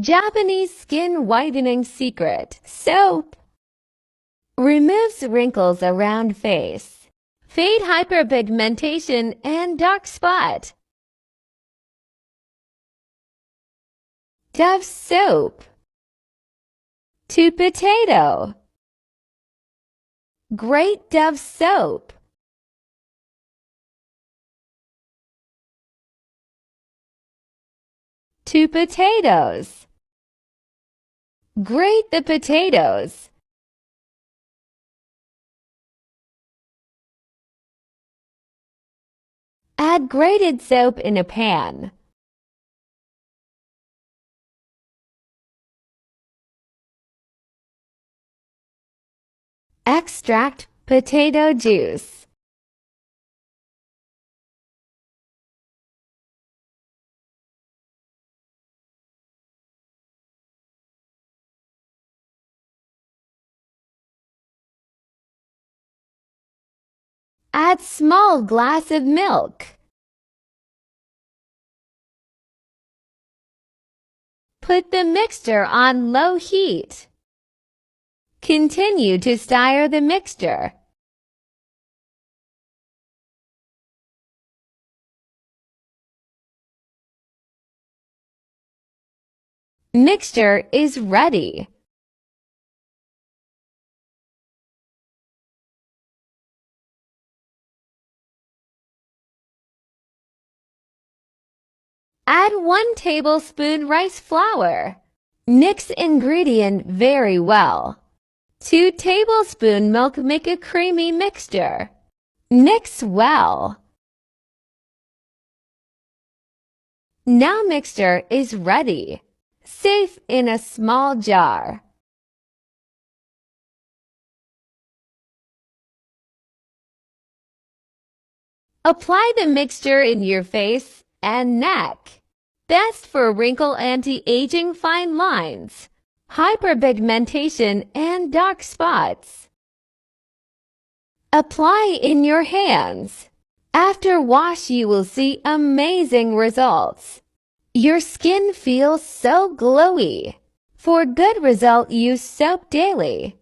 Japanese skin whitening secret. Soap removes wrinkles around face, fade hyperpigmentation and dark spot. Dove soap. To potato. Great Dove soap. To potatoes. Grate the potatoes. Add grated soap in a pan. Extract potato juice. Add small glass of milk. Put the mixture on low heat. Continue to stir the mixture. Mixture is ready. Add 1 tablespoon rice flour. Mix ingredient very well. 2 tablespoon milk make a creamy mixture. Mix well. Now mixture is ready. Safe in a small jar. Apply the mixture in your face and neck. Best for wrinkle anti-aging, fine lines, hyperpigmentation, and dark spots. Apply in your hands. After wash, you will see amazing results. Your skin feels so glowy. For good result, use soap daily.